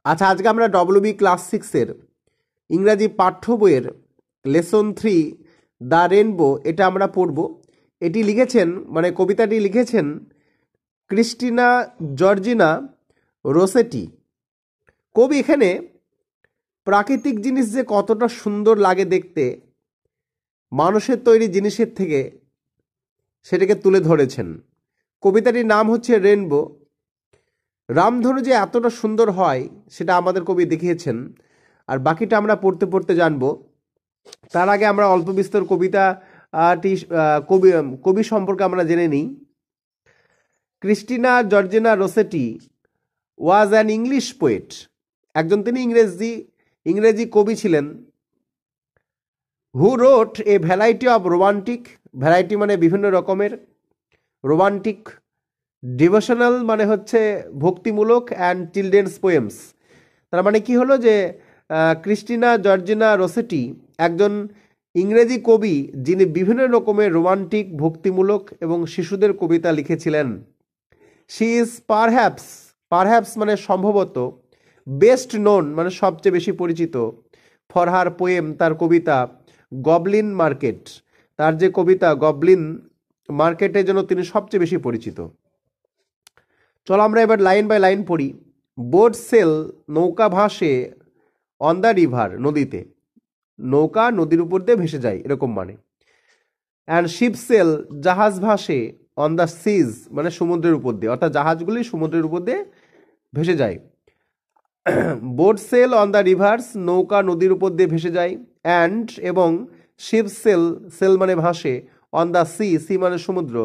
আচ্ছা, আজকে আমরা ডব্লিউবি ক্লাস 6-এর ইংরাজি পাঠ্য বইয়ের লেসন 3 দ্য রেনবো এটা আমরা পড়ব। এটি লিখেছেন, মানে কবিতাটি লিখেছেন ক্রিস্টিনা জর্জিনা রোসেটি। কবি এখানে প্রাকৃতিক জিনিস যে কতটা সুন্দর লাগে দেখতে মানুষের তৈরি জিনিসের থেকে সেটাকে তুলে ধরেছেন। কবিতাটির নাম হচ্ছে রেনবো। রামধনু যে এতটা সুন্দর হয় সেটা আমাদের কবি দেখিয়েছেন, আর বাকিটা আমরা পড়তে পড়তে জানবো। তার আগে আমরা অল্প বিস্তর কবিতাটি কবি সম্পর্কে আমরা জেনে নিই। Christina Georgina Rossetti was an English poet. একজন তিনি ইংরেজি কবি ছিলেন। Who wrote a variety of romantic, variety মানে বিভিন্ন রকমের, রোমান্টিক, ডিভোশনাল মানে হচ্ছে ভক্তিমূলক, অ্যান্ড চিলড্রেন্স পোয়েমস। তার মানে কি হলো যে ক্রিস্টিনা জর্জিনা রোসেটি একজন ইংরেজি কবি যিনি বিভিন্ন রকমের রোমান্টিক, ভক্তিমূলক এবং শিশুদের কবিতা লিখেছিলেন। শি ইজ পারহ্যাপস মানে সম্ভবত, বেস্ট নোন মানে সবচেয়ে বেশি পরিচিত, ফর হার পোয়েম তার কবিতা গবলিন মার্কেট, তার যে কবিতা গবলিন মার্কেটের জন্য তিনি সবচেয়ে বেশি পরিচিত। চলো আমরা এবার লাইন বাই লাইন পড়ি। বোট সেল নৌকা ভাসে অন দ্য রিভার, নদীতে, নৌকা নদীর উপর দিয়ে ভেসে যায় এরকম মানে। অ্যান্ড শিপ সেল জাহাজ ভাসে অন দ্য সিজ মানে সমুদ্রের উপর দিয়ে, অর্থাৎ জাহাজগুলি সমুদ্রের উপর দিয়ে ভেসে যায়। Boat sail on the rivers, নৌকা নদীর উপর দিয়ে ভেসে যায়। অ্যান্ড এবং শিপ সেল মানে ভাসে, অন দ্য সি মানে সমুদ্র,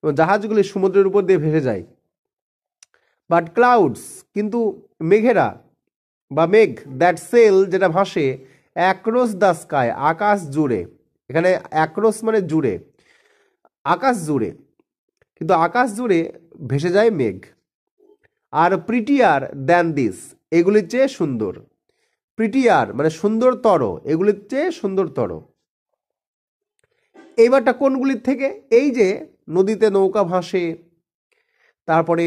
এবং জাহাজগুলি সমুদ্রের উপর দিয়ে ভেসে যায়। বাট ক্লাউডস কিন্তু মেঘেরা বা মেঘ, দ্যাট সেল যেটা ভাসে, অ্যাক্রস দ্য স্কাই আকাশ জুড়ে, এখানে অ্যাক্রস মানে জুড়ে, আকাশ জুড়ে, কিন্তু আকাশ জুড়ে ভেসে যায় মেঘ। আর প্রিটিয়ার দ্যান দিস, এগুলির চেয়ে সুন্দর। প্রিটিয়ার মানে সুন্দরতর, এগুলির চেয়ে সুন্দরতর। এইবারটা কোনগুলির থেকে? এই যে নদীতে নৌকা ভাসে, তারপরে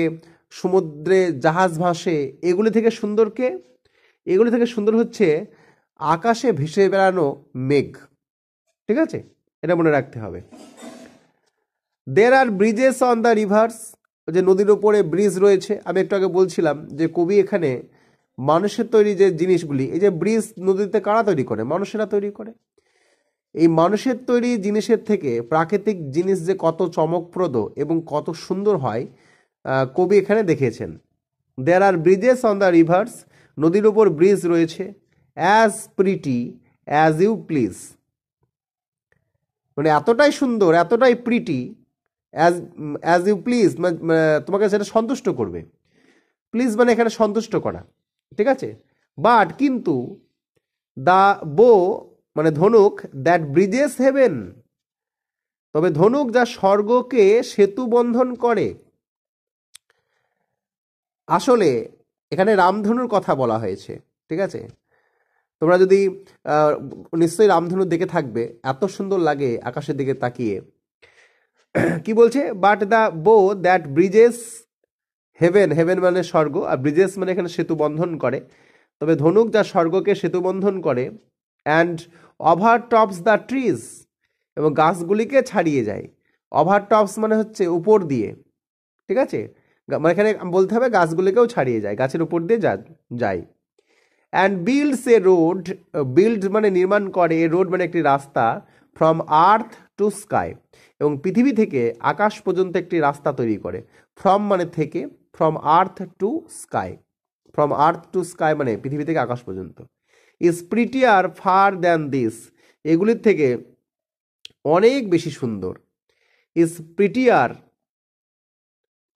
সমুদ্রে জাহাজ ভাসে, এগুলি থেকে সুন্দর কে? এগুলি থেকে সুন্দর হচ্ছে আকাশে ভেসে বেড়ানো মেঘ। ঠিক আছে, এটা মনে রাখতে হবে। দের আর ব্রিজেস অন দ্য রিভার্স, যে নদীর উপরে ব্রিজ রয়েছে। আমি একটু আগে বলছিলাম যে কবি এখানে মানুষের তৈরি যে জিনিসগুলি, এই যে ব্রিজ নদীতে কারা তৈরি করে? মানুষেরা তৈরি করে। এই মানুষের তৈরি জিনিসের থেকে প্রাকৃতিক জিনিস যে কত চমকপ্রদ এবং কত সুন্দর হয় কবি এখানে দেখিয়েছেন। There are bridges on the rivers, নদীর উপর ব্রিজ রয়েছে। As pretty as you please, মানে এতটাই সুন্দর, এতটাই প্রিটি, অ্যাজ ইউ প্লিজ তোমাকে সেটা সন্তুষ্ট করবে। প্লিজ মানে এখানে সন্তুষ্ট করা, ঠিক আছে। বাট কিন্তু দ্য বো মানে ধনুক, দ্যাট ব্রিজেস হেভেন, তবে ধনুক যা স্বর্গকে সেতু বন্ধন করে। আসলে এখানে রামধনুর কথা বলা হয়েছে, ঠিক আছে। তোমরা যদি নিশ্চয়ই রামধনু দেখে থাকবে, এত সুন্দর লাগে আকাশের দিকে তাকিয়ে। কি বলছে? বাট দ্য বো দ্যাট ব্রিজেস হেভেন, হেভেন মানে স্বর্গ, আর ব্রিজেস মানে এখানে সেতু বন্ধন করে। তবে ধনুক যা স্বর্গকে সেতু বন্ধন করে। And over tops the trees, এবং গাছগুলিকে ছাড়িয়ে যায়। ওভার টপস মানে হচ্ছে উপর দিয়ে, ঠিক আছে, মানে এখানে বলতে হবে গাছগুলিকেও ছাড়িয়ে যায়, গাছের উপর দিয়ে যায়। And builds A road, build মানে নির্মাণ করে, এ রোড মানে একটি রাস্তা, ফ্রম আর্থ টু স্কাই, এবং পৃথিবী থেকে আকাশ পর্যন্ত একটি রাস্তা তৈরি করে। ফ্রম মানে থেকে, from earth to sky, from earth to sky মানে পৃথিবী থেকে আকাশ পর্যন্ত। Is prettier far than this, এগুলির থেকে অনেক বেশি সুন্দর। ইজ প্রিটিয়ার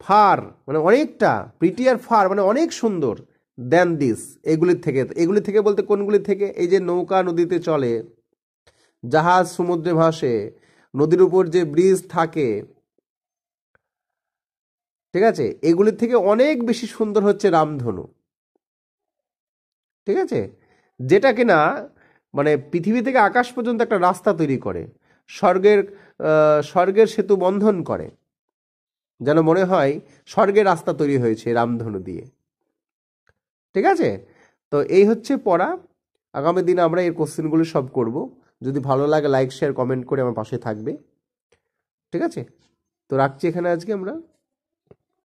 ফার মানে অনেকটা, প্রিটিয়ার ফার মানে অনেক সুন্দর, দ্যান দিস এগুলির থেকে। এগুলি থেকে বলতে কোনগুলি থেকে? এই যে নৌকা নদীতে চলে, জাহাজ সমুদ্রে ভাসে, নদীর উপর যে ব্রিজ থাকে, ঠিক আছে, এগুলির থেকে অনেক বেশি সুন্দর হচ্ছে রামধনু, ঠিক আছে, যেটা কিনা মানে পৃথিবী থেকে আকাশ পর্যন্ত একটা রাস্তা তৈরি করে, স্বর্গের সেতু বন্ধন করে, যেন মনে হয় স্বর্গের রাস্তা তৈরি হয়েছে রামধনু দিয়ে, ঠিক আছে। তো এই হচ্ছে পড়া। আগামী দিনে আমরা এই কোশ্চেনগুলো সব করব। যদি ভালো লাগে লাইক শেয়ার কমেন্ট করে আমার পাশে থাকবে। ঠিক আছে, তো রাখছি এখানে আজকে আমরা।